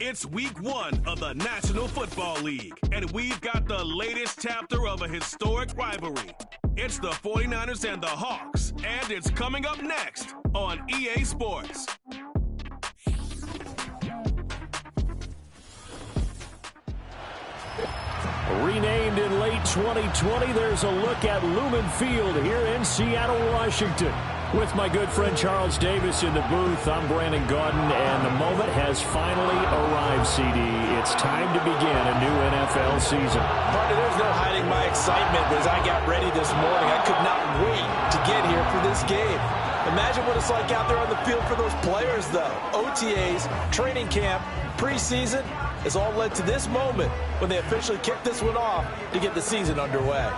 It's week 1 of the National Football League, and we've got the latest chapter of a historic rivalry. It's the 49ers and the Hawks, and it's coming up next on EA Sports. Renamed in late 2020, there's a look at Lumen Field here in Seattle, Washington. With my good friend Charles Davis in the booth, I'm Brandon Gaudin, and the moment has finally arrived, CD. It's time to begin a new NFL season. Partner, there's no hiding my excitement as I got ready this morning. I could not wait to get here for this game. Imagine what it's like out there on the field for those players, though. OTAs, training camp, preseason has all led to this moment when they officially kick this one off to get the season underway.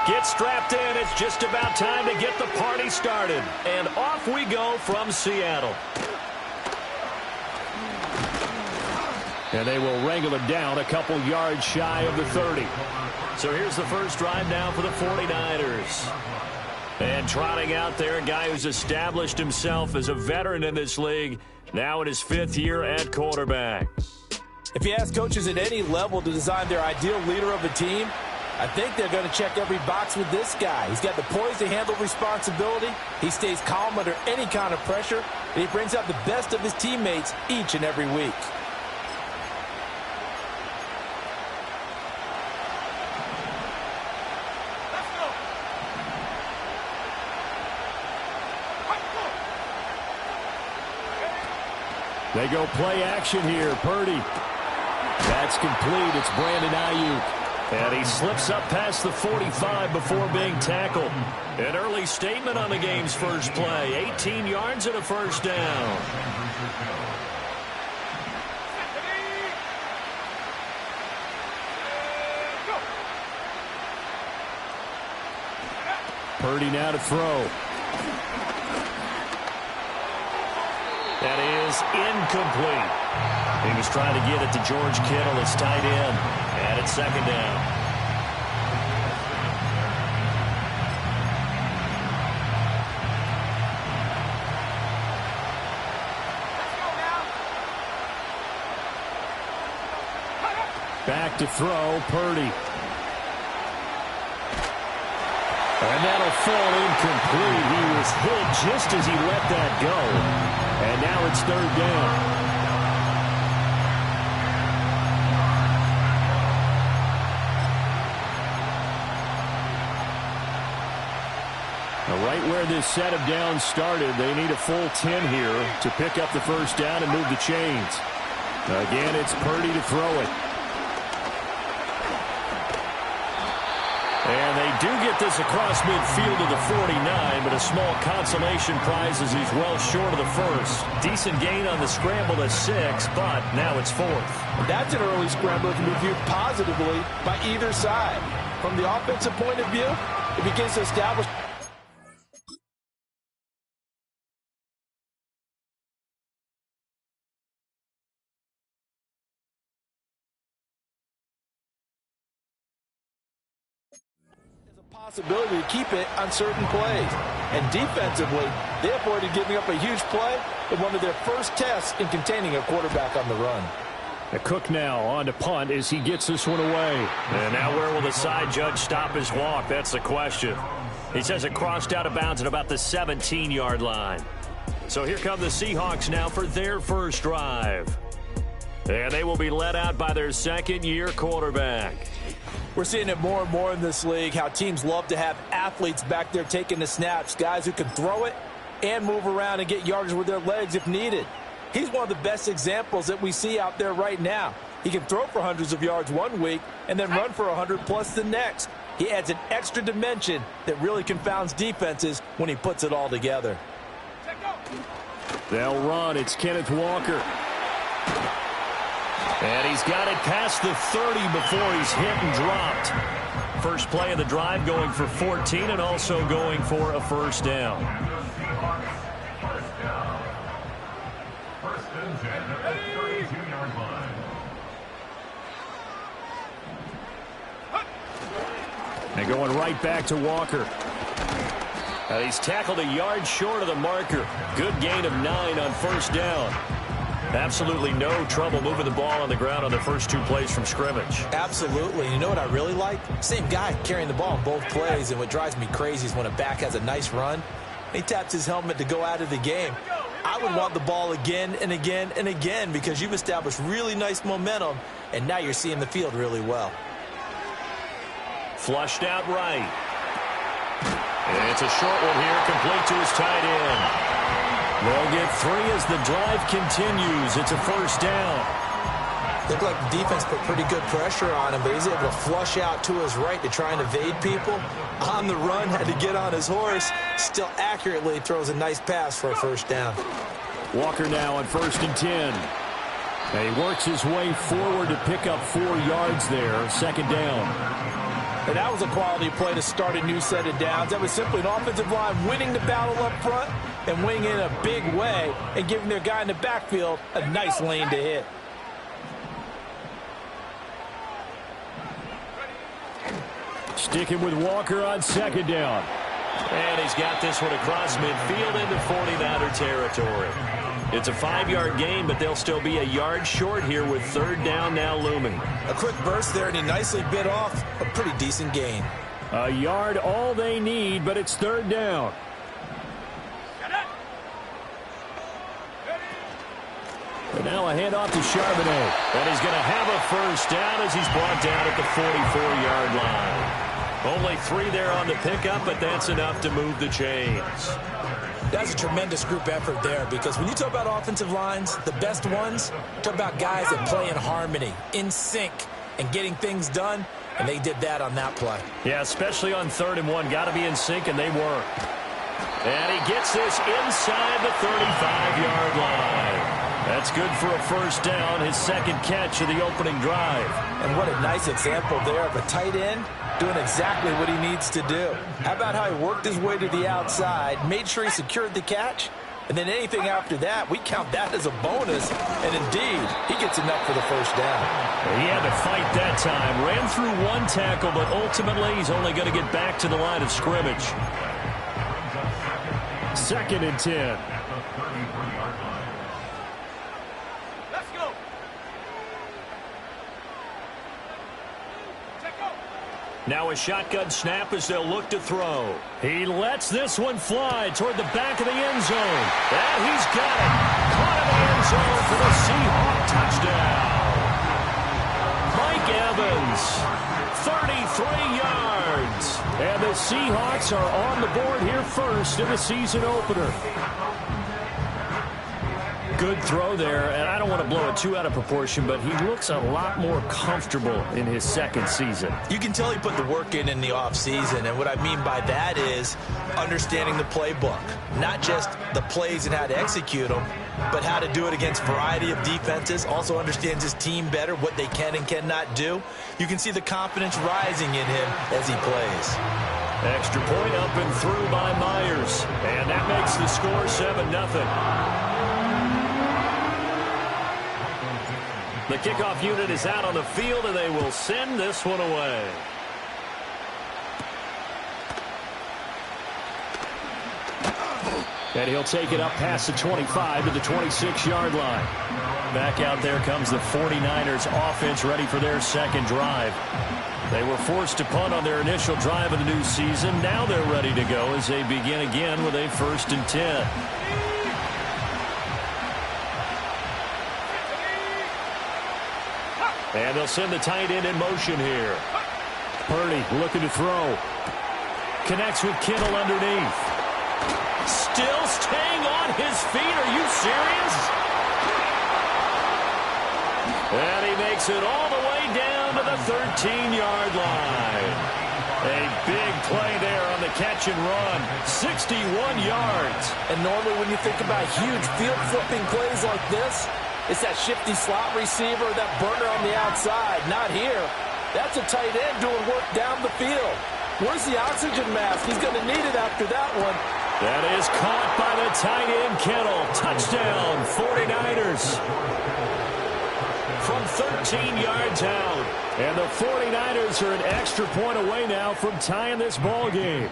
Get strapped in. It's just about time to get the party started. And off we go from Seattle. And they will wrangle him down a couple yards shy of the 30. So here's the first drive now for the 49ers. And trotting out there, a guy who's established himself as a veteran in this league, now in his 5th year at quarterback. If you ask coaches at any level to design their ideal leader of a team, I think they're going to check every box with this guy. He's got the poise to handle responsibility. He stays calm under any kind of pressure, and he brings out the best of his teammates each and every week. They go play action here. Purdy. That's complete. It's Brandon Ayuk. And he slips up past the 45 before being tackled. An early statement on the game's first play. 18 yards and a first down. Purdy now to throw. That is incomplete. He was trying to get it to George Kittle, his tight end. And it's second down. Back to throw, Purdy. And that'll fall incomplete. He was hit just as he let that go. And now it's third down. Right where this set of downs started, they need a full 10 here to pick up the first down and move the chains. Again, it's Purdy to throw it. And they do get this across midfield to the 49, but a small consolation prize as he's well short of the first. Decent gain on the scramble to 6, but now it's 4th. That's an early scramble that can be viewed positively by either side. From the offensive point of view, it begins to establish possibility to keep it on certain plays. And defensively, they avoided giving up a huge play in one of their first tests in containing a quarterback on the run. The Cook now on to punt as he gets this one away. And now where will the side judge stop his walk? That's the question. He says it crossed out of bounds at about the 17-yard line. So here come the Seahawks now for their first drive. And they will be led out by their second-year quarterback. We're seeing it more and more in this league, how teams love to have athletes back there taking the snaps, guys who can throw it and move around and get yardage with their legs if needed. He's one of the best examples that we see out there right now. He can throw for hundreds of yards one week and then run for 100+ the next. He adds an extra dimension that really confounds defenses when he puts it all together. They'll run. It's Kenneth Walker. And he's got it past the 30 before he's hit and dropped. First play of the drive going for 14 and also going for a first down. First and 10 at the 32-yard line. And going right back to Walker. He's tackled a yard short of the marker. Good gain of 9 on first down. Absolutely no trouble moving the ball on the ground on the first 2 plays from scrimmage. Absolutely. You know what I really like? Same guy carrying the ball in both plays, and what drives me crazy is when a back has a nice run, he taps his helmet to go out of the game. I would want the ball again and again and again because you've established really nice momentum, and now you're seeing the field really well. Flushed out right. And it's a short one here, complete to his tight end. They'll get 3 as the drive continues. It's a first down. Looked like the defense put pretty good pressure on him, but he's able to flush out to his right to try and evade people. On the run, had to get on his horse. Still accurately throws a nice pass for a first down. Walker now on 1st and 10. And he works his way forward to pick up 4 yards there. Second down. And that was a quality play to start a new set of downs. That was simply an offensive line winning the battle up front and winning in a big way and giving their guy in the backfield a nice lane to hit. Sticking with Walker on second down. And he's got this one across midfield into 49er territory. It's a 5-yard gain, but they'll still be a yard short here with third down now looming. A quick burst there, and he nicely bit off a pretty decent gain. A yard all they need, but it's third down. And now a handoff to Charbonnet. And he's going to have a first down as he's brought down at the 44-yard line. Only 3 there on the pickup, but that's enough to move the chains. That's a tremendous group effort there because when you talk about offensive lines, the best ones, talk about guys that play in harmony, in sync, and getting things done, and they did that on that play. Yeah, especially on 3rd and 1. Got to be in sync, and they were. And he gets this inside the 35-yard line. That's good for a first down, his second catch of the opening drive. And what a nice example there of a tight end doing exactly what he needs to do. How about how he worked his way to the outside, made sure he secured the catch, and then anything after that, we count that as a bonus. And indeed, he gets enough for the first down. He had to fight that time. Ran through 1 tackle, but ultimately he's only going to get back to the line of scrimmage. 2nd and 10. Now a shotgun snap as they'll look to throw. He lets this one fly toward the back of the end zone. And he's got it. Caught in the end zone for the Seahawk touchdown. Mike Evans, 33 yards. And the Seahawks are on the board here first in the season opener. Good throw there, and I don't want to blow it too out of proportion, but he looks a lot more comfortable in his second season. You can tell he put the work in the offseason, and what I mean by that is understanding the playbook. Not just the plays and how to execute them, but how to do it against a variety of defenses. Also understands his team better, what they can and cannot do. You can see the confidence rising in him as he plays. Extra point up and through by Myers, and that makes the score 7-0. The kickoff unit is out on the field, and they will send this one away. And he'll take it up past the 25 to the 26-yard line. Back out there comes the 49ers offense ready for their second drive. They were forced to punt on their initial drive of the new season. Now they're ready to go as they begin again with a 1st and 10. And they'll send the tight end in motion here. Purdy looking to throw. Connects with Kittle underneath. Still staying on his feet. Are you serious? And he makes it all the way down to the 13-yard line. A big play there on the catch and run. 61 yards. And normally when you think about huge field-flipping plays like this, it's that shifty slot receiver, that burner on the outside. Not here. That's a tight end doing work down the field. Where's the oxygen mask? He's going to need it after that one. That is caught by the tight end, Kittle. Touchdown, 49ers. from 13 yards out. And the 49ers are an extra point away now from tying this ball game.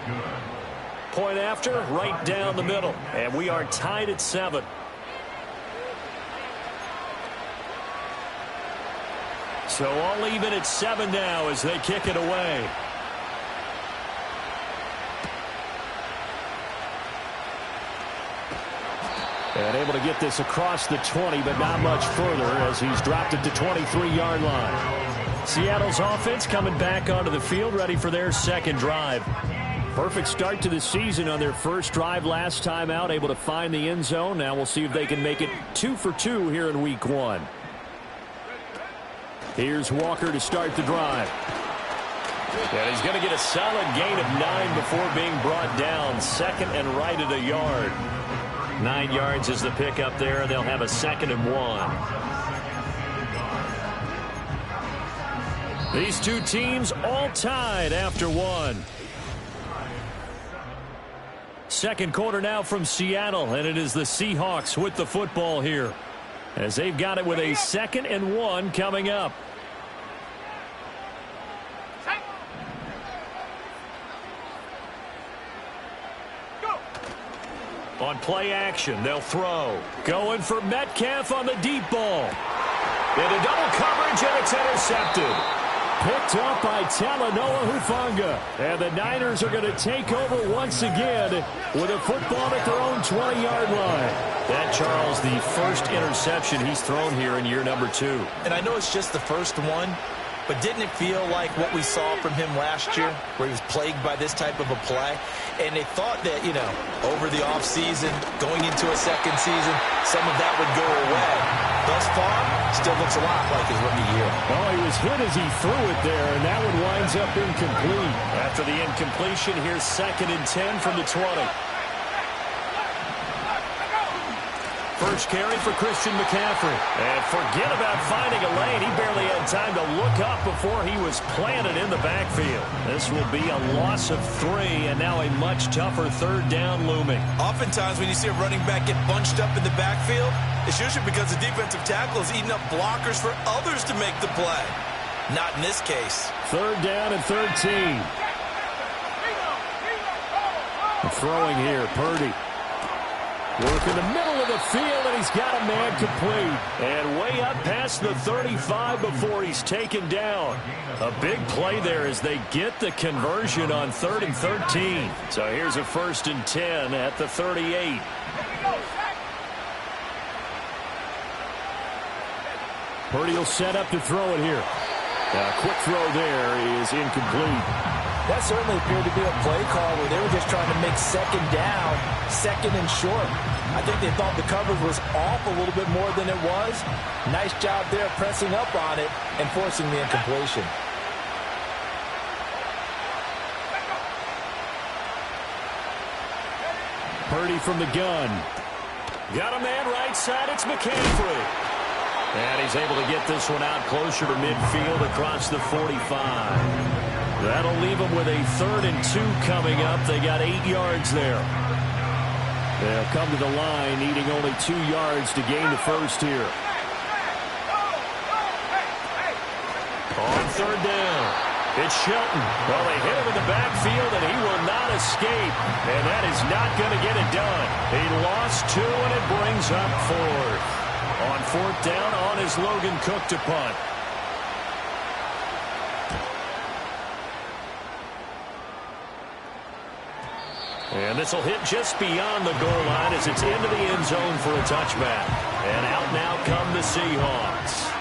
Point after, right down the middle. And we are tied at 7. So all even at 7 now as they kick it away. And able to get this across the 20, but not much further as he's dropped it to 23-yard line. Seattle's offense coming back onto the field, ready for their second drive. Perfect start to the season on their first drive last time out, able to find the end zone. Now we'll see if they can make it 2 for 2 here in week 1. Here's Walker to start the drive. And he's going to get a solid gain of 9 before being brought down. Second and right at a yard. 9 yards is the pickup there, and they'll have a 2nd and 1. These two teams all tied after 1. Second quarter now from Seattle, and it is the Seahawks with the football here, as they've got it with a 2nd and 1 coming up. On play action, they'll throw. Going for Metcalf on the deep ball. Into double coverage, and it's intercepted. Picked up by Talanoa Hufanga. And the Niners are going to take over once again with a football at their own 20-yard line. That, Charles, the first interception he's thrown here in year number 2. And I know it's just the first one, but didn't it feel like what we saw from him last year, where he was plagued by this type of a play? And they thought that, you know, over the offseason, going into a second season, some of that would go away. Thus far, still looks a lot like his rookie year. Oh, he was hit as he threw it there, and that one winds up incomplete. After the incompletion, here's 2nd and 10 from the 20. First carry for Christian McCaffrey. And forget about finding a lane. He barely had time to look up before he was planted in the backfield. This will be a loss of 3, and now a much tougher 3rd down looming. Oftentimes when you see a running back get bunched up in the backfield, it's usually because the defensive tackle is eating up blockers for others to make the play. Not in this case. 3rd down and 13. Throwing here, Purdy. Work in the middle of the field, and he's got a man complete. And way up past the 35 before he's taken down. A big play there as they get the conversion on 3rd and 13. So here's a 1st and 10 at the 38. Purdy will set up to throw it here. A quick throw there is incomplete. That certainly appeared to be a play call where they were just trying to make 2nd down, 2nd and short. I think they thought the coverage was off a little bit more than it was. Nice job there pressing up on it and forcing the incompletion. Purdy from the gun. Got a man right side. It's McCaffrey. And he's able to get this one out closer to midfield across the 45. That'll leave them with a 3rd and 2 coming up. They got 8 yards there. They'll come to the line, needing only 2 yards to gain the first here. On 3rd down, it's Shelton. Well, they hit him in the backfield, and he will not escape. And that is not going to get it done. He lost 2, and it brings up 4th. On 4th down, on is Logan Cook to punt. And this will hit just beyond the goal line as it's into the end zone for a touchback. And out now come the Seahawks.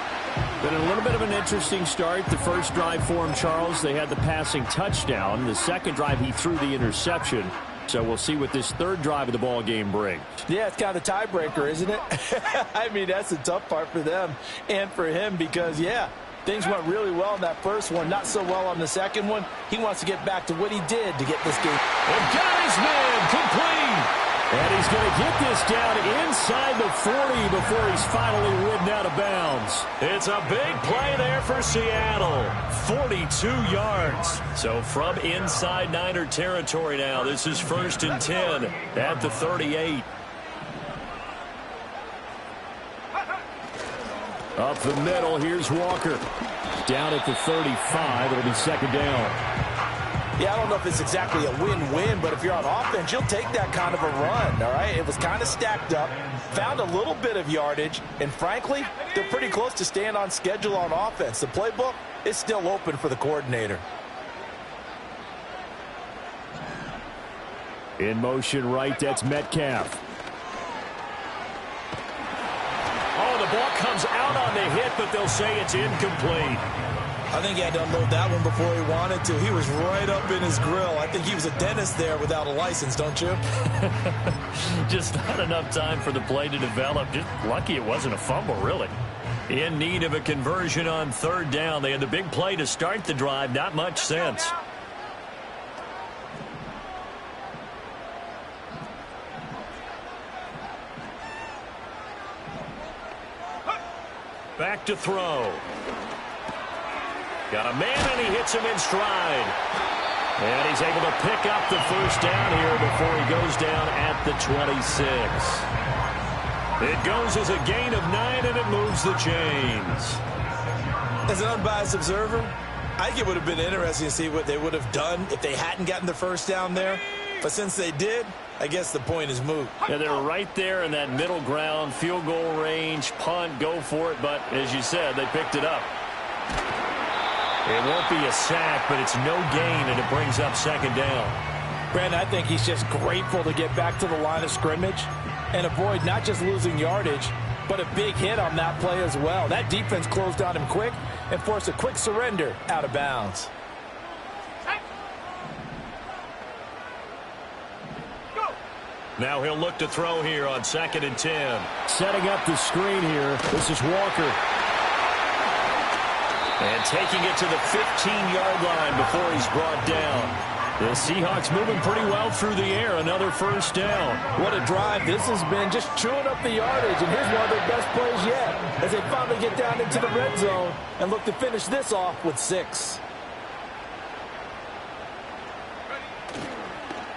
Been a little bit of an interesting start. The first drive for him, Charles, they had the passing touchdown. The second drive, he threw the interception. So we'll see what this 3rd drive of the ball game brings. Yeah, it's kind of the tiebreaker, isn't it? I mean, that's the tough part for them and for him because, yeah, things went really well in that first one, not so well on the second one. He wants to get back to what he did to get this game. And got his man complete. And he's going to get this down inside the 40 before he's finally ridden out of bounds. It's a big play there for Seattle. 42 yards. So from inside Niner territory now, this is 1st and 10 at the 38. Up the middle, here's Walker. Down at the 35, it'll be second down. Yeah, I don't know if it's exactly a win-win, but if you're on offense, you'll take that kind of a run, all right? It was kind of stacked up, found a little bit of yardage, and frankly, they're pretty close to staying on schedule on offense. The playbook is still open for the coordinator. In motion right, that's Metcalf. Oh, the ball comes out on the hit, but they'll say it's incomplete. I think he had to unload that one before he wanted to. He was right up in his grill. I think he was a dentist there without a license, don't you? Just not enough time for the play to develop. Just lucky it wasn't a fumble, really. In need of a conversion on third down. They had the big play to start the drive. Not much sense. Back to throw. Got a man, and he hits him in stride. And he's able to pick up the first down here before he goes down at the 26. It goes as a gain of 9, and it moves the chains. As an unbiased observer, I think it would have been interesting to see what they would have done if they hadn't gotten the first down there. But since they did, I guess the point is moot. Yeah, they're right there in that middle ground, field goal range, punt, go for it. But as you said, they picked it up. It won't be a sack, but it's no gain, and it brings up second down. Brandon, I think he's just grateful to get back to the line of scrimmage and avoid not just losing yardage, but a big hit on that play as well. That defense closed on him quick and forced a quick surrender out of bounds. Now he'll look to throw here on 2nd and 10. Setting up the screen here, this is Walker. And taking it to the 15-yard line before he's brought down. The Seahawks moving pretty well through the air. Another first down. What a drive this has been, just chewing up the yardage. And here's one of their best plays yet as they finally get down into the red zone and look to finish this off with 6.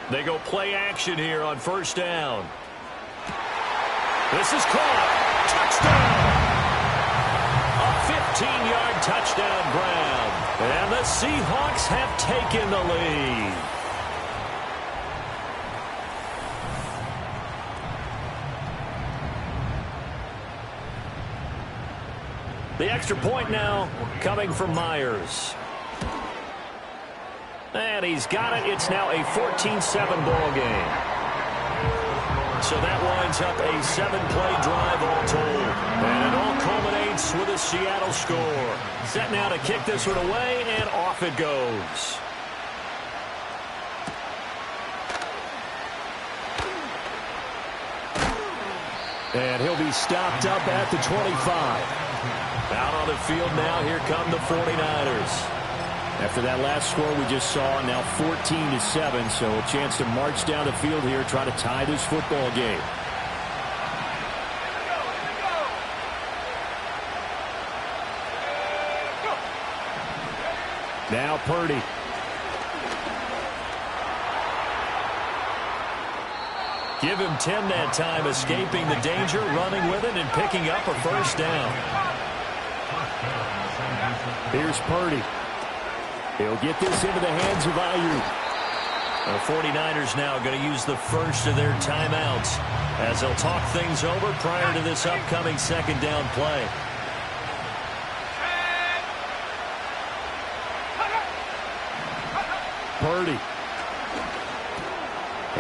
They go play action here on first down. This is caught. Touchdown. A 15-yard touchdown grab. And the Seahawks have taken the lead. The extra point now coming from Myers. And he's got it. It's now a 14-7 ball game. So that winds up a 7-play drive all told. And it all culminates with a Seattle score. Set now to kick this one away, and off it goes. And he'll be stopped up at the 25. Out on the field now, here come the 49ers. After that last score we just saw, now 14-7, so a chance to march down the field here, try to tie this football game. Now Purdy. Give him 10 that time, escaping the danger, running with it, and picking up a first down. Here's Purdy. He'll get this into the hands of Ayuk. The 49ers now going to use the first of their timeouts as they'll talk things over prior to this upcoming second down play. Purdy.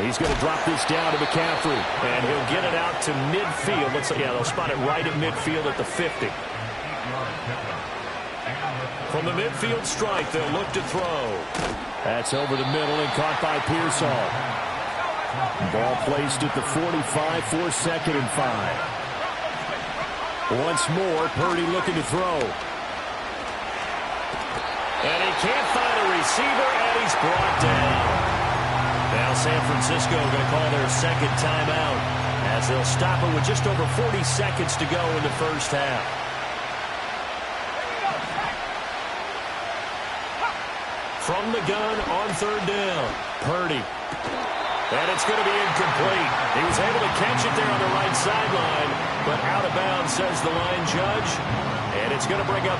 He's going to drop this down to McCaffrey. And he'll get it out to midfield. Looks like, yeah, they'll spot it right at midfield at the 50. From the midfield strike, they'll look to throw. That's over the middle and caught by Pearsall. Ball placed at the 45 for 2nd and 5. Once more, Purdy looking to throw. And he can't find a receiver, and he's brought down. Now San Francisco going to call their second timeout as they'll stop it with just over 40 seconds to go in the first half. From the gun on third down, Purdy. And it's going to be incomplete. He was able to catch it there on the right sideline, but out of bounds, says the line judge. And it's going to bring up...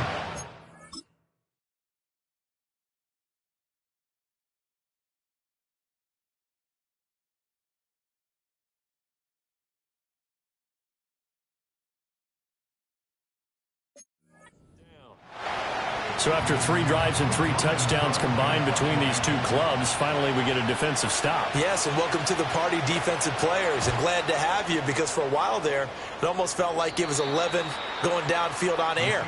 So after 3 drives and 3 touchdowns combined between these two clubs, finally we get a defensive stop. Yes, and welcome to the party, defensive players. And glad to have you, because for a while there, it almost felt like it was 11 going downfield on air.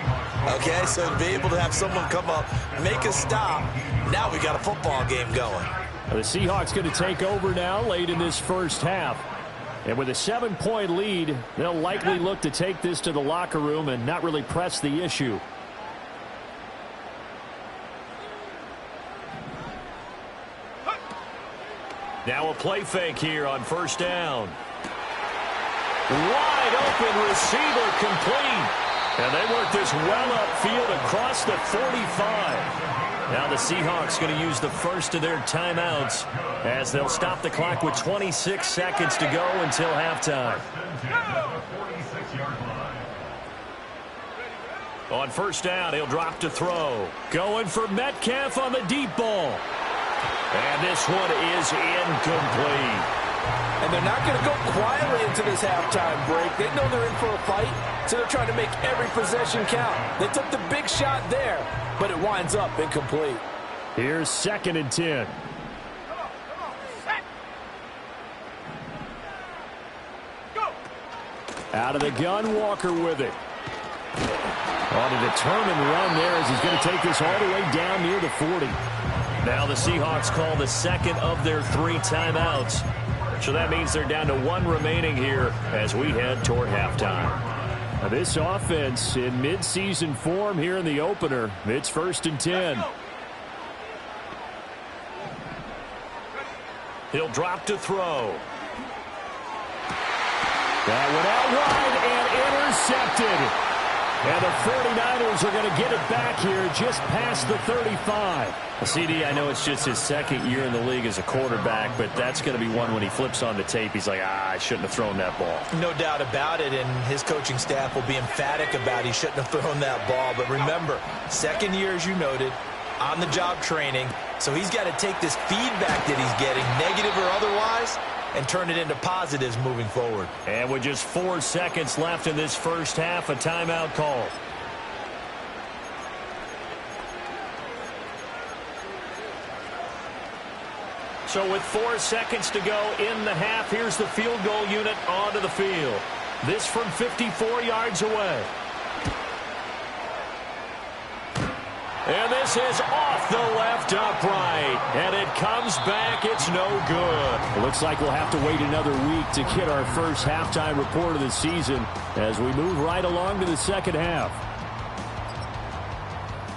Okay, so to be able to have someone come up, make a stop, now we got a football game going. The Seahawks going to take over now late in this first half. And with a 7-point lead, they'll likely look to take this to the locker room and not really press the issue. Now a play fake here on first down. Wide open receiver complete. And they work this well upfield across the 45. Now the Seahawks going to use the first of their timeouts as they'll stop the clock with 26 seconds to go until halftime. On first down, he'll drop to throw. Going for Metcalf on the deep ball. And this one is incomplete. And they're not going to go quietly into this halftime break. They know they're in for a fight, so they're trying to make every possession count. They took the big shot there, but it winds up incomplete. Here's 2nd and 10. Out of the gun, Walker with it. On a determined run there as he's going to take this all the way down near the 40. Now the Seahawks call the second of their 3 timeouts. So that means they're down to 1 remaining here as we head toward halftime. Now this offense in midseason form here in the opener. It's 1st and 10. He'll drop to throw. That went out wide and intercepted. And the 49ers are going to get it back here just past the 35. CD, I know it's just his 2nd year in the league as a quarterback, but that's going to be one when he flips on the tape. He's like, I shouldn't have thrown that ball. No doubt about it, and his coaching staff will be emphatic about he shouldn't have thrown that ball. But remember, 2nd year, as you noted, on-the-job training, so he's got to take this feedback that he's getting, negative or otherwise, and turn it into positives moving forward. And with just 4 seconds left in this first half, a timeout call. So with 4 seconds to go in the half, here's the field goal unit onto the field. This from 54 yards away. And this is off the left upright. And it comes back. It's no good. It looks like we'll have to wait another week to get our first halftime report of the season as we move right along to the second half.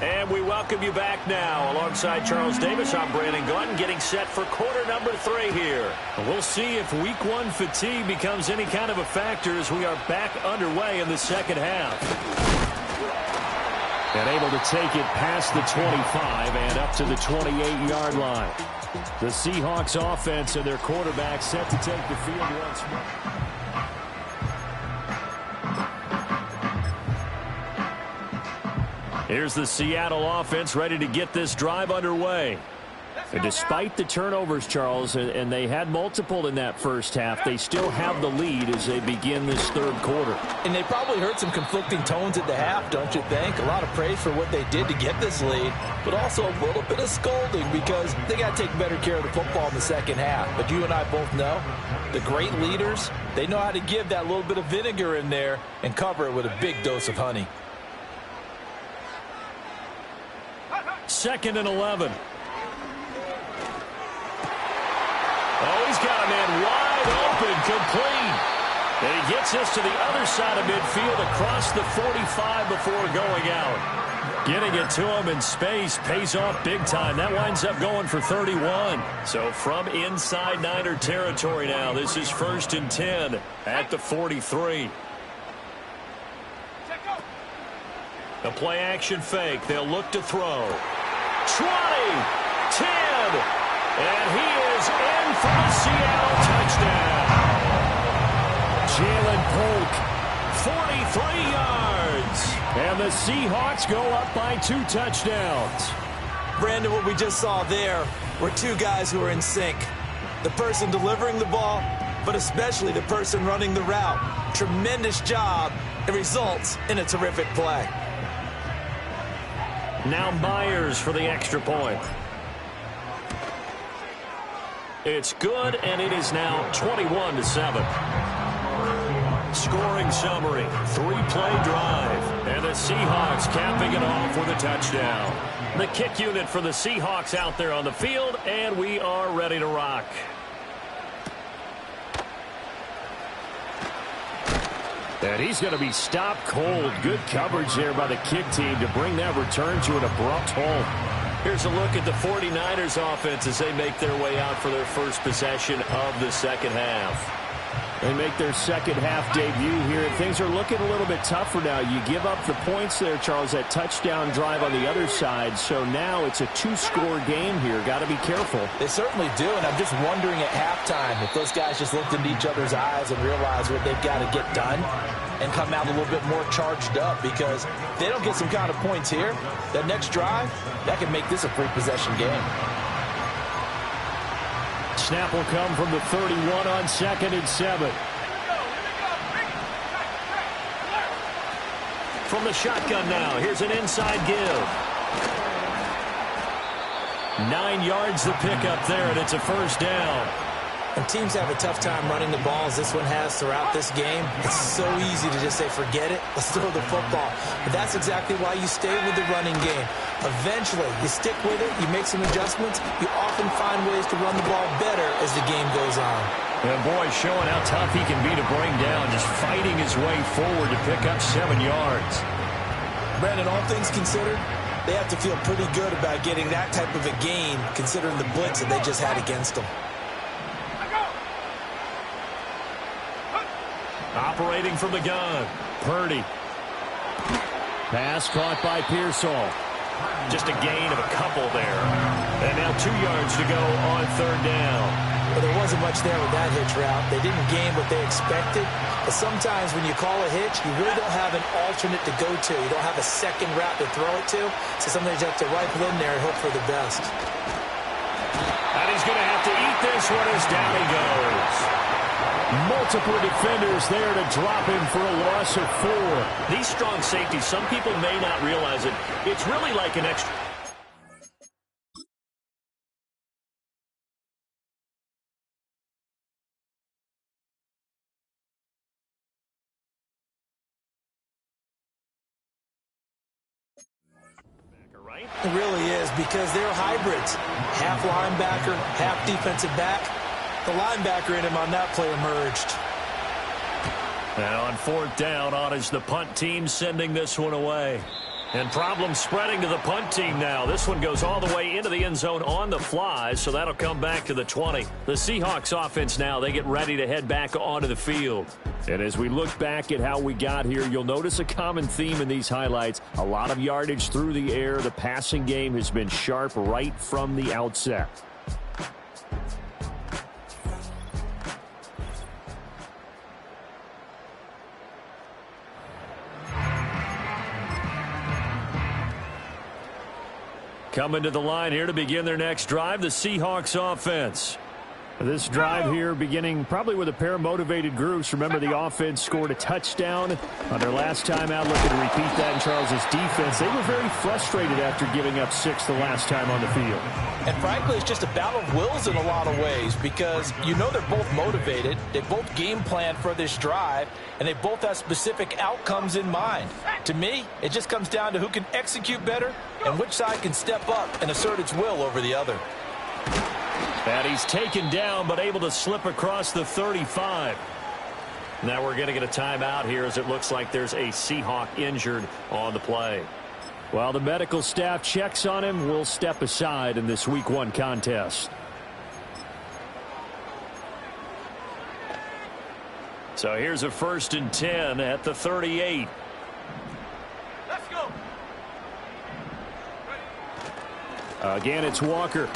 And we welcome you back now. Alongside Charles Davis, I'm Brandon Gutton, getting set for quarter number 3 here. We'll see if week 1 fatigue becomes any kind of a factor as we are back underway in the second half. And able to take it past the 25 and up to the 28-yard line. The Seahawks offense and their quarterback set to take the field once more. Here's the Seattle offense ready to get this drive underway. And despite the turnovers, Charles, and they had multiple in that first half, they still have the lead as they begin this third quarter. And they probably heard some conflicting tones at the half, don't you think? A lot of praise for what they did to get this lead, but also a little bit of scolding because they got to take better care of the football in the second half. But you and I both know the great leaders, they know how to give that little bit of vinegar in there and cover it with a big dose of honey. 2nd and 11. Oh, he's got a man wide open, complete. And he gets this to the other side of midfield across the 45 before going out. Getting it to him in space pays off big time. That winds up going for 31. So from inside Niner territory now, this is 1st and 10 at the 43. The play action fake. They'll look to throw. 20, 10, and he is in for the Seattle touchdown. Jalen Polk, 43 yards. And the Seahawks go up by 2 touchdowns. Brandon, what we just saw there were two guys who are in sync. The person delivering the ball, but especially the person running the route. Tremendous job. It results in a terrific play. Now Myers for the extra point. It's good, and it is now 21-7. Scoring summary, 3-play drive, and the Seahawks capping it off with a touchdown. The kick unit for the Seahawks out there on the field, and we are ready to rock. And he's going to be stopped cold. Good coverage there by the kick team to bring that return to an abrupt halt. Here's a look at the 49ers offense as they make their way out for their first possession of the second half. They make their second half debut here. Things are looking a little bit tougher now. You give up the points there, Charles, that touchdown drive on the other side. So now it's a 2-score game here. Got to be careful. They certainly do, and I'm just wondering at halftime if those guys just looked into each other's eyes and realized what they've got to get done and come out a little bit more charged up, because if they don't get some kind of points here, that next drive, that could make this a free-possession game. Snap will come from the 31 on 2nd and 7. From the shotgun now, here's an inside give. 9 yards the pickup there, and it's a first down. When teams have a tough time running the ball, as this one has throughout this game, it's so easy to just say, forget it, let's throw the football. But that's exactly why you stay with the running game. Eventually, you stick with it, you make some adjustments, you often find ways to run the ball better as the game goes on. And boy, showing how tough he can be to bring down, just fighting his way forward to pick up 7 yards. Brandon, all things considered, they have to feel pretty good about getting that type of a gain, considering the blitz that they just had against them. Operating from the gun, Purdy. Pass caught by Pearsall. Just a gain of a couple there. And now 2 yards to go on 3rd down. Well, there wasn't much there with that hitch route. They didn't gain what they expected. But sometimes when you call a hitch, you really don't have an alternate to go to. You don't have a second route to throw it to. So sometimes you have to rifle in there and hope for the best. And he's going to have to eat this one as down he goes. Multiple defenders there to drop him for a loss of 4. These strong safeties, some people may not realize it. It's really like an extra. Right? It really is, because they're hybrids. Half linebacker, half defensive back. The linebacker in him on that play emerged. And on 4th down, on is the punt team sending this one away. And problems spreading to the punt team now. This one goes all the way into the end zone on the fly, so that'll come back to the 20. The Seahawks offense now, they get ready to head back onto the field. And as we look back at how we got here, you'll notice a common theme in these highlights. A lot of yardage through the air. The passing game has been sharp right from the outset. Coming to the line here to begin their next drive, the Seahawks offense. This drive here beginning probably with a pair of motivated groups. Remember, the offense scored a touchdown on their last time out, looking to repeat that in Charles's defense. They were very frustrated after giving up 6 the last time on the field. And frankly, it's just a battle of wills in a lot of ways, because you know they're both motivated. They both game plan for this drive, and they both have specific outcomes in mind. To me, it just comes down to who can execute better and which side can step up and assert its will over the other. And he's taken down, but able to slip across the 35. Now we're going to get a timeout here, as it looks like there's a Seahawk injured on the play. While the medical staff checks on him, we'll step aside in this Week 1 contest. So here's a 1st and 10 at the 38. Let's go. Again, it's Walker.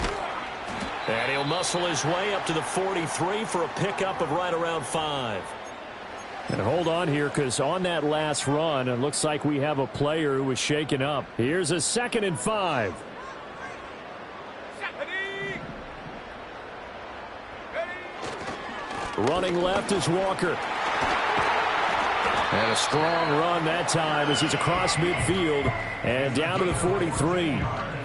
And he'll muscle his way up to the 43 for a pickup of right around 5. And hold on here, because on that last run, it looks like we have a player who was shaken up. Here's a 2nd and 5. Running left is Walker. And a strong run that time as he's across midfield and down to the 43.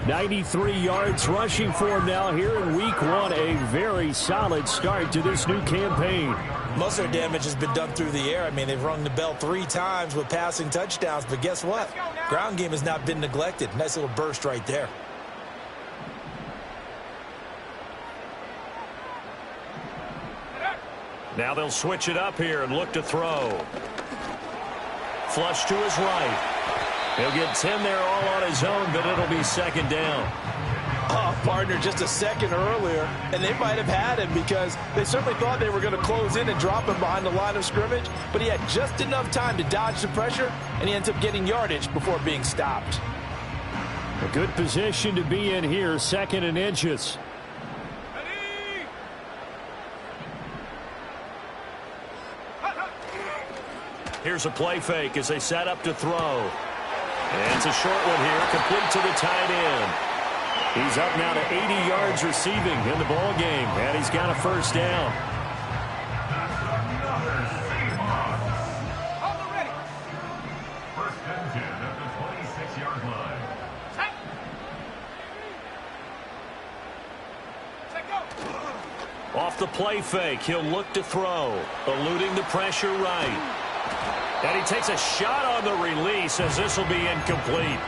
93 yards rushing for him now here in week 1. A very solid start to this new campaign. Most of their damage has been done through the air. I mean, they've rung the bell 3 times with passing touchdowns. But guess what? Ground game has not been neglected. Nice little burst right there. Now they'll switch it up here and look to throw. Flush to his right. He'll get 10 there all on his own, but it'll be 2nd down. Oh, partner, just a second earlier, and they might have had him because they certainly thought they were going to close in and drop him behind the line of scrimmage, but he had just enough time to dodge the pressure, and he ends up getting yardage before being stopped. A good position to be in here, 2nd and inches. Here's a play fake as they set up to throw. And it's a short one here, complete to the tight end. He's up now to 80 yards receiving in the ball game, and he's got a 1st down. Off the play fake, he'll look to throw, eluding the pressure right. And he takes a shot on the release as this will be incomplete.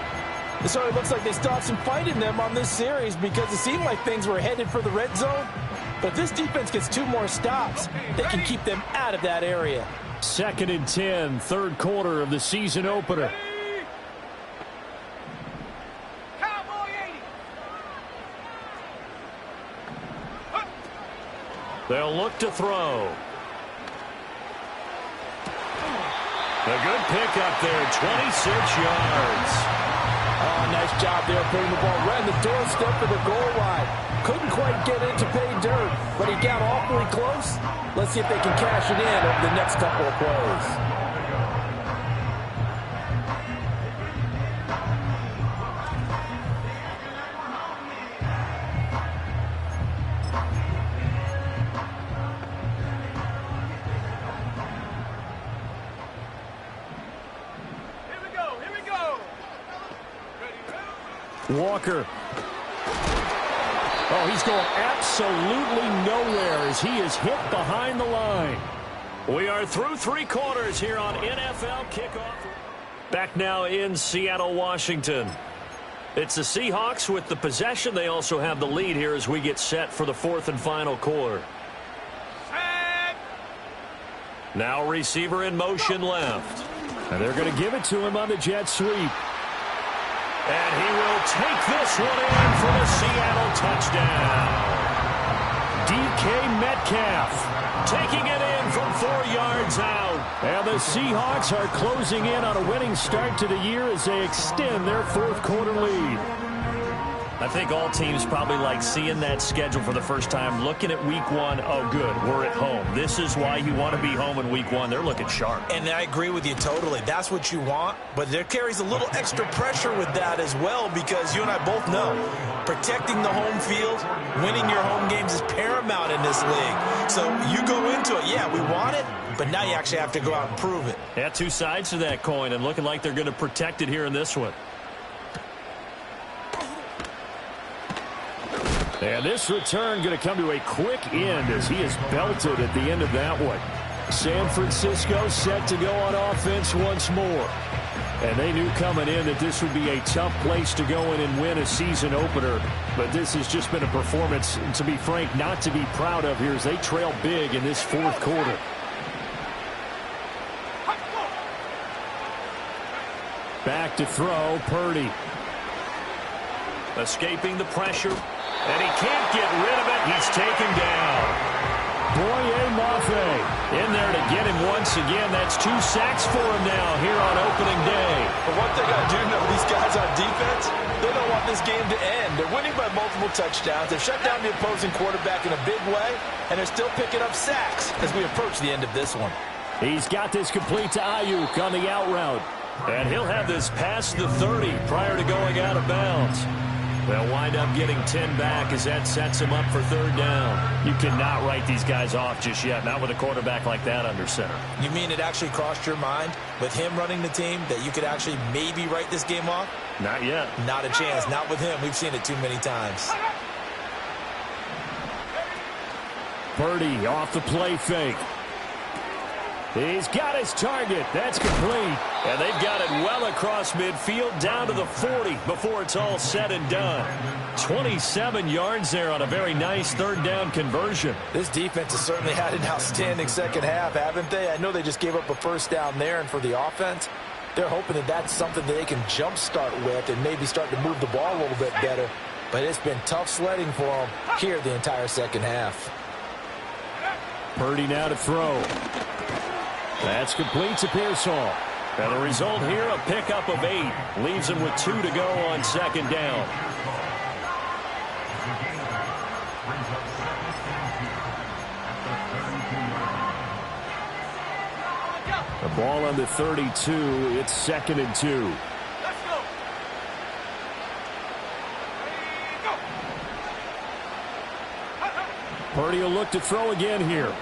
It sort of looks like they still have some fight in them on this series because it seemed like things were headed for the red zone. But if this defense gets 2 more stops, they can keep them out of that area. 2nd and 10, 3rd quarter of the season opener. They'll look to throw. A good pickup there, 26 yards. Oh, nice job there putting the ball right in the doorstep of the goal line. Couldn't quite get it to pay dirt, but he got awfully close. Let's see if they can cash it in over the next couple of plays. Walker. Oh, he's going absolutely nowhere as he is hit behind the line. We are through 3 quarters here on NFL Kickoff. Back now in Seattle, Washington. It's the Seahawks with the possession. They also have the lead here as we get set for the 4th and final quarter. Now receiver in motion left. And they're going to give it to him on the jet sweep. And he will take this one in for the Seattle touchdown. DK Metcalf taking it in from 4 yards out. And the Seahawks are closing in on a winning start to the year as they extend their 4th quarter lead. I think all teams probably like seeing that schedule for the first time, looking at week 1. Oh, good, we're at home. This is why you want to be home in week 1. They're looking sharp. And I agree with you totally. That's what you want, but there carries a little extra pressure with that as well because you and I both know protecting the home field, winning your home games is paramount in this league. So you go into it, yeah, we want it, but now you actually have to go out and prove it. Yeah, 2 sides to that coin, and looking like they're going to protect it here in this one. And this return going to come to a quick end as he is belted at the end of that one. San Francisco set to go on offense once more. And they knew coming in that this would be a tough place to go in and win a season opener. But this has just been a performance, to be frank, not to be proud of here as they trail big in this 4th quarter. Back to throw, Purdy. Escaping the pressure. And he can't get rid of it. He's taken down. Boye Mafe in there to get him once again. That's 2 sacks for him now here on opening day. But one thing I do know, these guys on defense, they don't want this game to end. They're winning by multiple touchdowns. They've shut down the opposing quarterback in a big way, and they're still picking up sacks as we approach the end of this one. He's got this complete to Ayuk on the out route. And he'll have this past the 30 prior to going out of bounds. They'll wind up getting 10 back as that sets him up for third down. You cannot write these guys off just yet, not with a quarterback like that under center. You mean it actually crossed your mind with him running the team that you could actually maybe write this game off? Not yet. Not a chance. Not with him. We've seen it too many times. Purdy off the play fake. He's got his target. That's complete. And they've got it well across midfield down to the 40 before it's all said and done. 27 yards there on a very nice third down conversion. This defense has certainly had an outstanding second half, haven't they? I know they just gave up a first down there, and for the offense, they're hoping that that's something that they can jumpstart with and maybe start to move the ball a little bit better. But it's been tough sledding for them here the entire second half. Purdy now to throw. That's complete to Pearsall. And the result here, a pickup of 8. Leaves him with 2 to go on second down. The ball on the 32. It's 2nd and 2. Purdy will look to throw again here.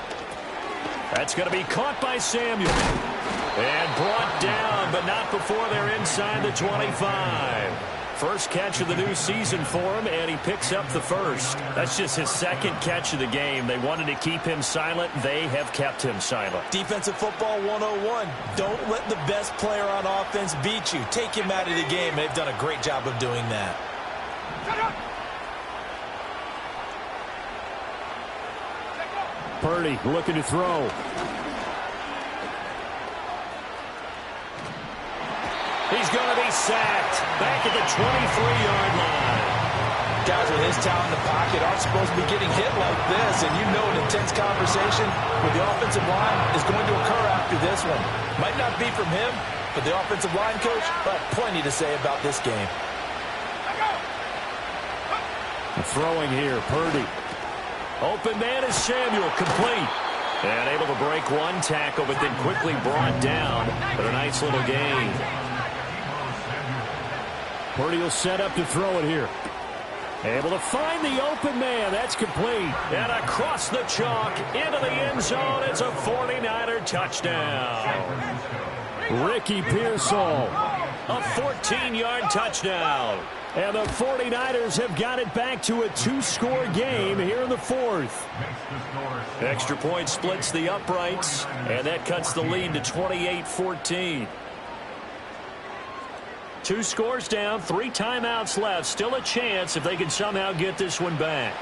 That's going to be caught by Samuel. And brought down, but not before they're inside the 25. First catch of the new season for him, and he picks up the first. That's just his second catch of the game. They wanted to keep him silent. They have kept him silent. Defensive football 101. Don't let the best player on offense beat you. Take him out of the game. They've done a great job of doing that. Purdy looking to throw. He's going to be sacked back at the 23-yard line. Guys with his talent in the pocket aren't supposed to be getting hit like this, and you know an intense conversation with the offensive line is going to occur after this one. Might not be from him, but the offensive line coach will have plenty to say about this game. Throwing here, Purdy. Open man is Samuel, complete. And able to break one tackle, but then quickly brought down. But a nice little gain. Purdy will set up to throw it here. Able to find the open man. That's complete. And across the chalk, into the end zone. It's a 49er touchdown. Ricky Pearsall. A 14-yard touchdown. And the 49ers have got it back to a 2-score game here in the 4th. Extra point splits the uprights, and that cuts the lead to 28-14. 2 scores down, 3 timeouts left. Still a chance if they can somehow get this one back.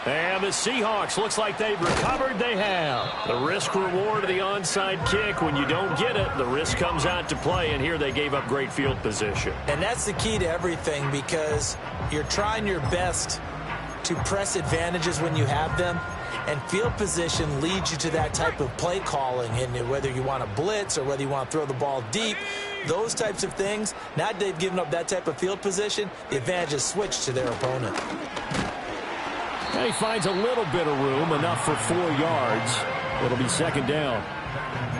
And the Seahawks, looks like they've recovered. They have. The risk-reward of the onside kick. When you don't get it, the risk comes out to play, and here they gave up great field position. And that's the key to everything, because you're trying your best to press advantages when you have them, and field position leads you to that type of play calling. And whether you want to blitz or whether you want to throw the ball deep, those types of things, now that they've given up that type of field position, the advantage is switched to their opponent. And he finds a little bit of room, enough for 4 yards. It'll be 2nd down.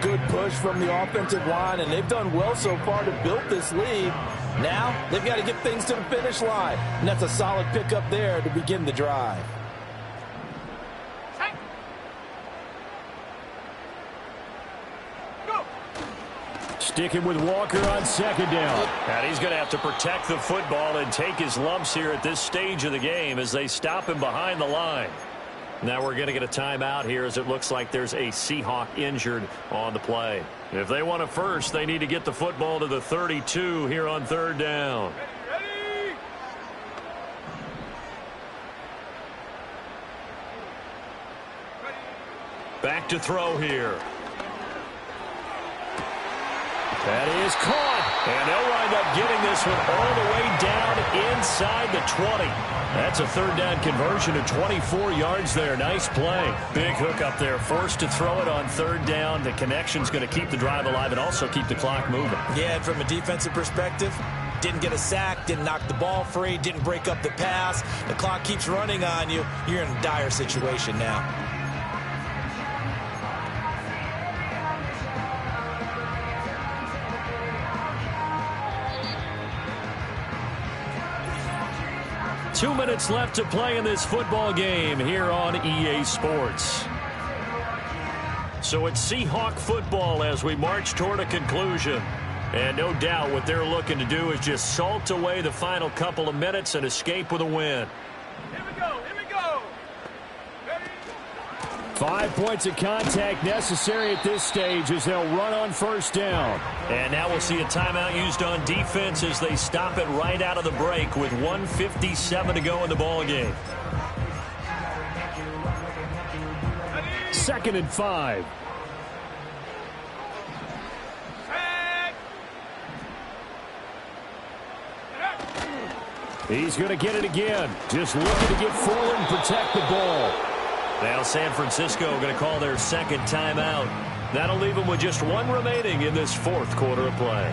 Good push from the offensive line, and they've done well so far to build this lead. Now, they've got to get things to the finish line, and that's a solid pickup there to begin the drive. Sticking with Walker on 2nd down. And he's going to have to protect the football and take his lumps here at this stage of the game as they stop him behind the line. Now we're going to get a timeout here as it looks like there's a Seahawk injured on the play. If they want a first, they need to get the football to the 32 here on 3rd down. Back to throw here. That is caught. And they'll wind up getting this one all the way down inside the 20. That's a third down conversion of 24 yards there. Nice play. Big hook up there. Forced to throw it on third down. The connection's going to keep the drive alive and also keep the clock moving. Yeah, and from a defensive perspective, didn't get a sack, didn't knock the ball free, didn't break up the pass. The clock keeps running on you. You're in a dire situation now. Two minutes left to play in this football game here on EA Sports. So it's Seahawk football as we march toward a conclusion. And no doubt what they're looking to do is just salt away the final couple of minutes and escape with a win. Here we go. 5 points of contact necessary at this stage as they'll run on first down. And now we'll see a timeout used on defense as they stop it right out of the break with 1:57 to go in the ball game. 2nd and 5. He's going to get it again. Just looking to get forward and protect the ball. Now San Francisco going to call their second timeout. That'll leave them with just one remaining in this fourth quarter of play.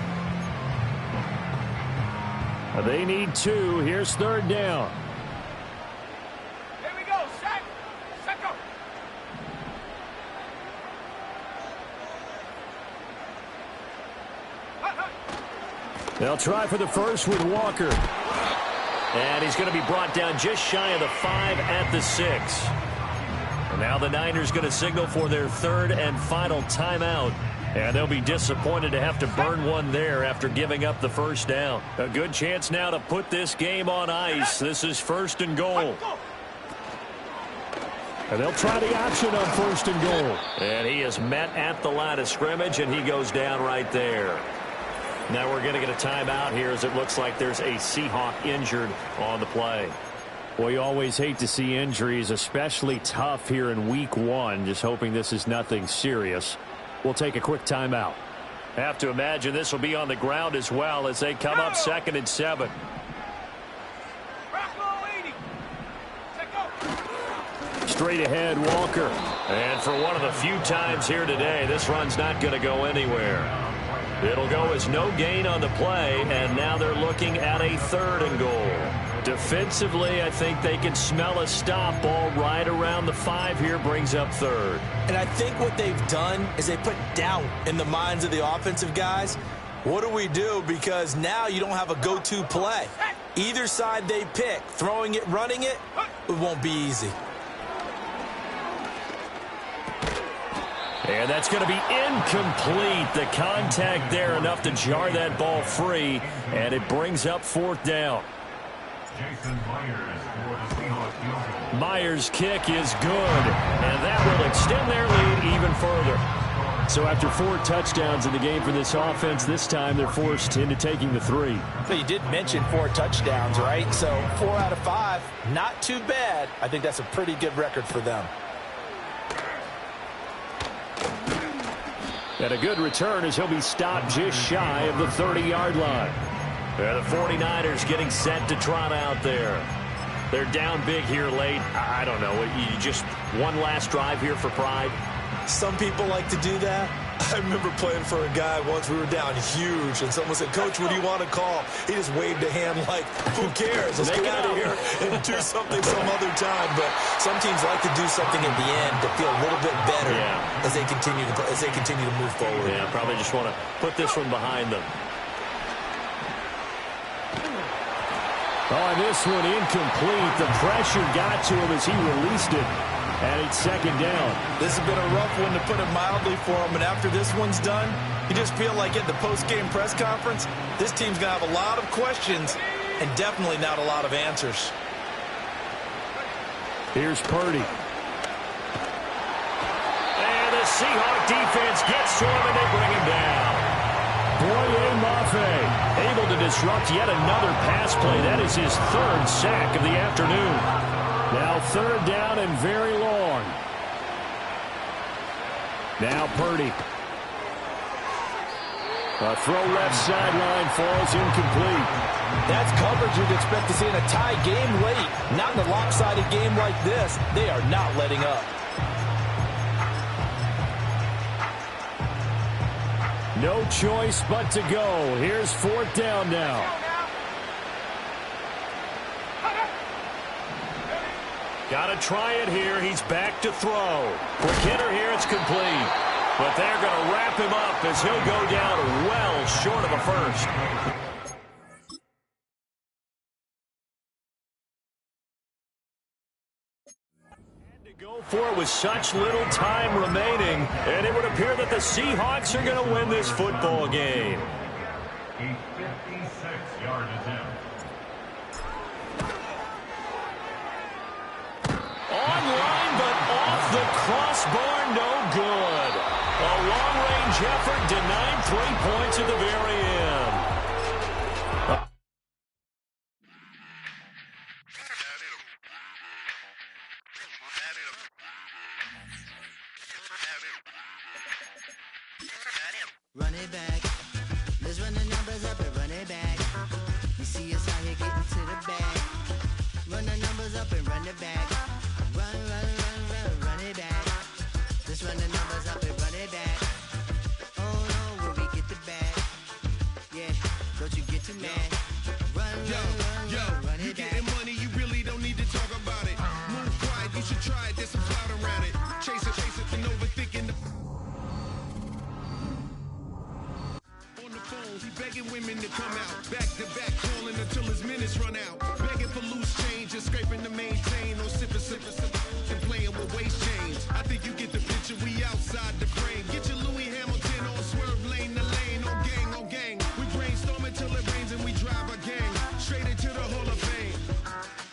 They need 2. Here's third down. Here we go. Set go. They'll try for the first with Walker. And he's going to be brought down just shy of the 5 at the 6. And now the Niners going to signal for their third and final timeout. And they'll be disappointed to have to burn one there after giving up the first down. A good chance now to put this game on ice. This is 1st and goal. And they'll try the option on 1st and goal. And he is met at the line of scrimmage, and he goes down right there. Now we're going to get a timeout here as it looks like there's a Seahawk injured on the play. Well, you always hate to see injuries, especially tough here in week 1. Just hoping this is nothing serious. We'll take a quick timeout. Have to imagine this will be on the ground as well as they come up 2nd and 7. Straight ahead, Walker. And for one of the few times here today, this run's not going to go anywhere. It'll go as no gain on the play, and now they're looking at a 3rd and goal. Defensively, I think they can smell a stop. Ball right around the 5 here, brings up 3rd. And I think what they've done is they put doubt in the minds of the offensive guys. What do we do? Because now you don't have a go-to play. Either side they pick, throwing it, running it, it won't be easy. And that's going to be incomplete. The contact there enough to jar that ball free, and it brings up 4th down. Myers' kick is good, and that will extend their lead even further. So after 4 touchdowns in the game for this offense, this time they're forced into taking the 3. But you did mention 4 touchdowns, right? So 4 out of 5, not too bad. I think that's a pretty good record for them. And a good return as he'll be stopped just shy of the 30-yard line. The 49ers getting set to trot out there. They're down big here late. I don't know. You just one last drive here for pride. Some people like to do that. I remember playing for a guy once. We were down huge, and someone said, "Coach, what do you want to call?" He just waved a hand like, "Who cares? Let's get out of here and do something some other time." But some teams like to do something at the end to feel a little bit better as they continue to move forward. Yeah, probably just want to put this one behind them. Oh, and this one incomplete. The pressure got to him as he released it. And it's 2nd down. This has been a rough one, to put it mildly, for him. And after this one's done, you just feel like at the post-game press conference, this team's going to have a lot of questions and definitely not a lot of answers. Here's Purdy. And the Seahawk defense gets to him, and they bring him down. Y.T.M able to disrupt yet another pass play. That is his 3rd sack of the afternoon. Now 3rd down and very long. Now Purdy. A throw left sideline falls incomplete. That's coverage you'd expect to see in a tie game late. Not in a lopsided game like this. They are not letting up. No choice but to go. Here's 4th down now. Got to try it here. He's back to throw. Quick hitter here. It's complete. But they're going to wrap him up as he'll go down well short of a first. To go for it with such little time remaining, and it would appear that the Seahawks are going to win this football game. A 56-yard attempt. Online, but off the crossbar, no good. A long-range effort denied 3 points at the very end. Run it back. Let's run the numbers up and run it back. You see us out here getting to the bag. Run the numbers up and run it back. Run, run, run, run, run it back. Let's run the numbers up and run it back. Oh no, will we get the bag? Yeah, don't you get too mad. Run, run it back. You getting money, you really don't need to talk about it. Move quiet, you should try it, there's some clout around it. Chase it, and overthinking the... On the phone, he begging women to come out. Back to back, calling until his minutes run out. Begging for loose change, just scraping to maintain. Or sipping, and playing with waist chains. I think you get the picture, we outside the frame. Get your Louis Hamilton on swerve lane to lane. On gang. We brainstorm until it rains and we drive a gang. Straight into the Hall of Fame.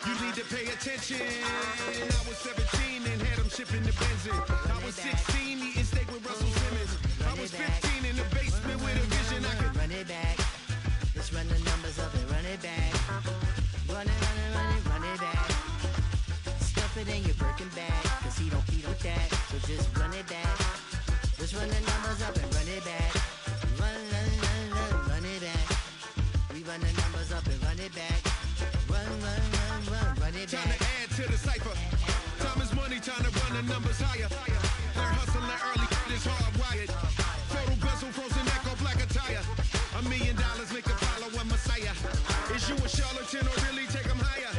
You need to pay attention. I was 17 and had them shipping the Benzin. I was 16 eating steak with Russell Simmons. I was 15 in the basement with a vision. I could run it back. Let's run the numbers up and run it back. Run it back. Stuff it in your Birkin bag, cause he don't eat with that. So just run it back. Let's run the numbers up and run it back. Run it back. We run the numbers up and run it back. Run it back. Time to add to the cipher. Time is money, time to run the numbers higher. They're hustling early, this hardwired. Photo bezel, frozen echo, black attire. $1 million make a follow a messiah. Is you a charlatan or really take them higher?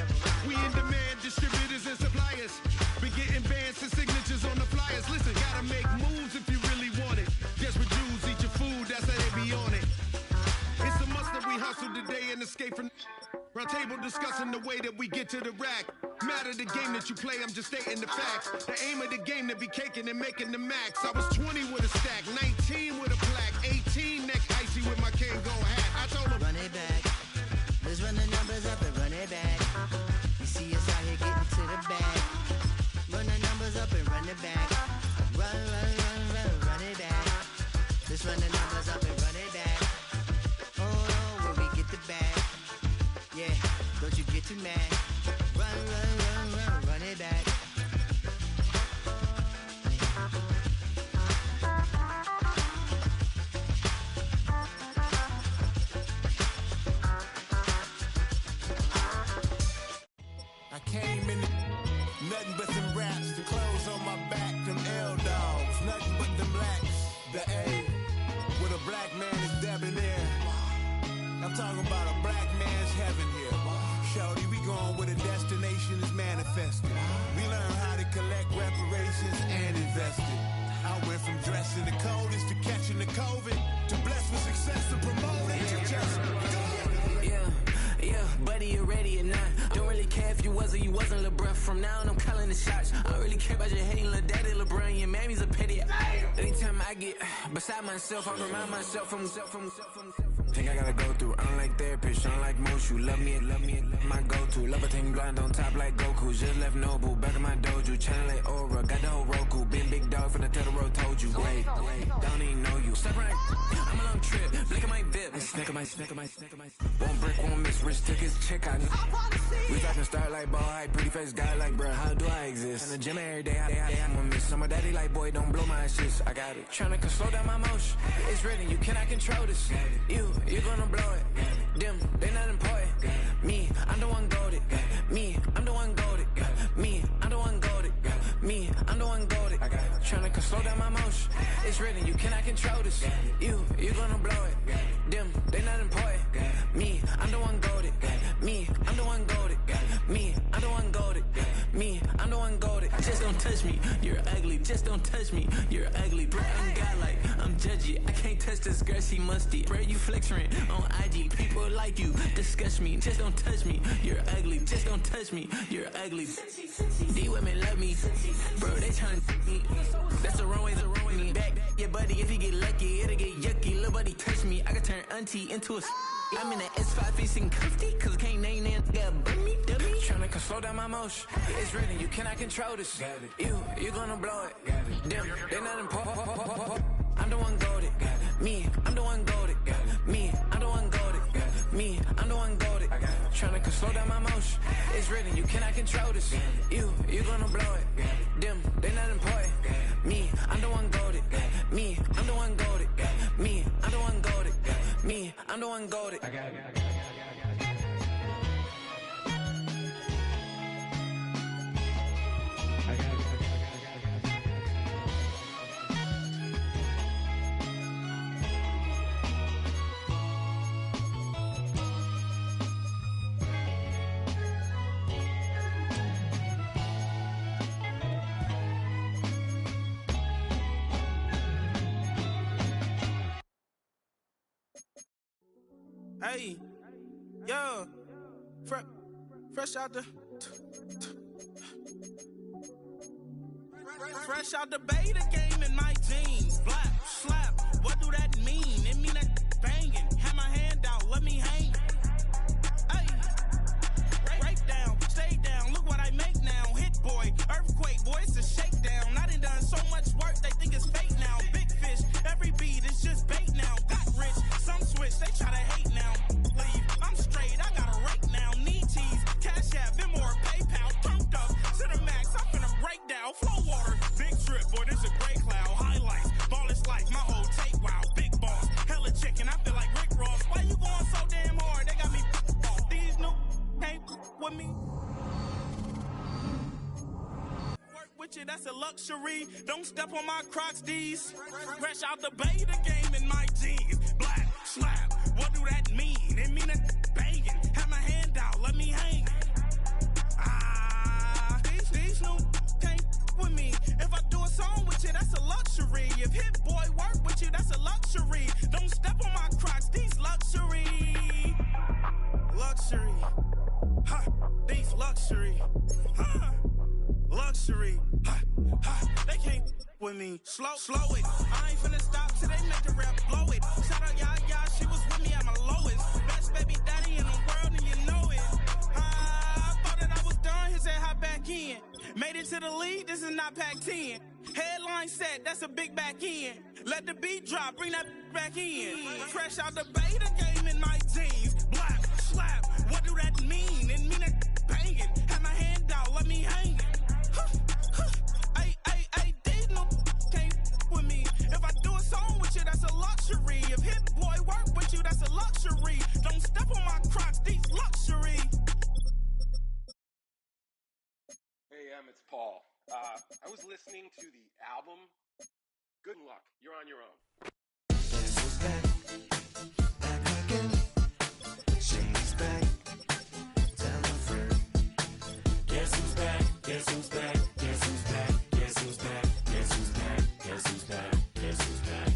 We in demand, distributors and suppliers. Been getting bands and signatures on the flyers. Listen, gotta make moves if you really want it. Desperate Jews eat your food, that's how they be on it. It's a must that we hustle today and escape from... Round table discussing the way that we get to the rack. Matter the game that you play, I'm just stating the facts. The aim of the game to be caking and making the max. I was 20 with a stack, 19 with a plaque, 18 neck icy with my Kango hat. I told him, run it back. Let's run the numbers up and run it back. You see us out here getting to the bag. Run the numbers up and run it back. Run it back. Let's run the numbers up and run it back. Oh no, when we get the bag. Yeah, don't you get too mad. Run it back. I came in nothing but them raps, the clothes on my back, them L-dogs, nothing but them blacks. The A with a black man is debonair. I'm talking about a black man's heaven here. Shorty, we going where the destination is manifested. We learn how to collect reparations and invest it. I went from dressing the coldest to catching the COVID, to blessed with success to promote it, to just go. Yeah, buddy, you ready or not? Don't really care if you was or you wasn't LeBron. From now on, I'm calling the shots. I don't really care about your hating little daddy LeBron. Your mammy's a pity. Anytime I get beside myself, I remind myself from Think I gotta go through. I don't like therapist, I don't like most. You love me, my go-to. Love a thing blind on top like Goku. Just left Noble, back in my dojo. Channel like Aura, got the whole Roku. Big dog from the Tether Road told you. Wait, don't even know you. Step right, I'm a long trip. Look at my bib. Snack at my One brick, one miss, rich took his check, I know. We talking start like ball hype, pretty face guy like, bruh, how do I exist? In the gym every day, I'm gonna miss. I'm a daddy like, boy, don't blow my assist. I got it. Tryna slow down my motion. It's written, you cannot control this. You gonna blow it. Them, they not important. Me, I'm the one goated. Me, I'm the one goated. Me, I'm the one goated. Me, I'm the one goated. I got it. Tryna slow down my motion. It's written, you cannot control this. You gonna blow it. Them, they not important. Me, I'm the one goated. Me, I'm the one goated. Me, I'm the one goated. Me, I'm the one goated. Just don't touch me, you're ugly. Just don't touch me, you're ugly. Bro, I'm godlike, I'm judgy. I can't touch this girl, she musty. Bro, you flexing on IG. People like you disgust me. Just don't touch me, you're ugly. Just don't touch me, you're ugly. These women love me, bro. They tryna me. That's the wrong way, me back. Yeah, buddy, if you get lucky, it'll get yucky. Little buddy touch me, I can turn auntie into a. I'm in the S5 facing cuffy, cause I can't name that guy but me, dummy. Tryna slow down my motion. It's written, you cannot control this. You gonna blow it. Them, they not important. I'm the one goated. Me, I'm the one goated. Me, I'm the one goated. Me, I'm the one goated. Tryna slow down my motion. It's written, you cannot control this. You gonna blow it. Them, they not important. Me, I'm the one goated. Me, I'm the one goated. Me, I'm the one goated. Me, I'm the one goated. I got it. Hey, yo, fresh out the beta game in my jeans. Black, slap, what do that mean? It mean that banging. Have my hand out, let me hang. Hey, break down, stay down, look what I make now. Hit boy, earthquake, boy, it's a shakedown. I done so much work, they think it's fake now. Big fish, every beat is just bait now. Got rich, some switch, they try to hate now. Leave, I'm straight, I got a rake now. Need cheese, cash app, Venmo or PayPal. Turned up to the max, I'm finna break down. Flow water, big trip, boy, this a gray cloud. Highlights, ball is life, my whole tape, wow. Big boss, hella chicken, I feel like Rick Ross. Why you going so damn hard? They got me off. These new can't with me. Work with you, that's a luxury. Don't step on my Crocs, these. Fresh out the beta game in my jeans. Black, slap, what do that mean? It mean that banging. Have my hand out, let me hang. These new can't with me. If I do a song with you, that's a luxury. If Hit Boy work with you, that's a luxury. Don't step on my Crocs, these luxury. Luxury. Ha, these luxury. Ha, luxury. Ha, ha, they can't with me. Slow it. I ain't finna stop till they make the rap blow it. Shout out Yaya, she was with me at my lowest. Best baby daddy in the world and you know it. I thought that I was done, he said hop back in. Made it to the league, this is not Pac-10. Headline set, that's a big back end. Let the beat drop, bring that back in. Fresh out the beta game in my jeans. Black, slap, what do that mean? It mean that banging. Have my hand out, let me hang it. These no can't with me. If I do a song with you, that's a luxury. If Hit Boy work with you, that's a luxury. Don't step on my Crocs, these luxury. Hey, it's Paul. I was listening to the album. Good luck. You're on your own. Guess who's back? Back again. Shady's back. Tell a friend. Guess who's back? Guess who's back? Guess who's back? Guess who's back? Guess who's back? Guess who's back? Guess who's back?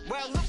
Well, look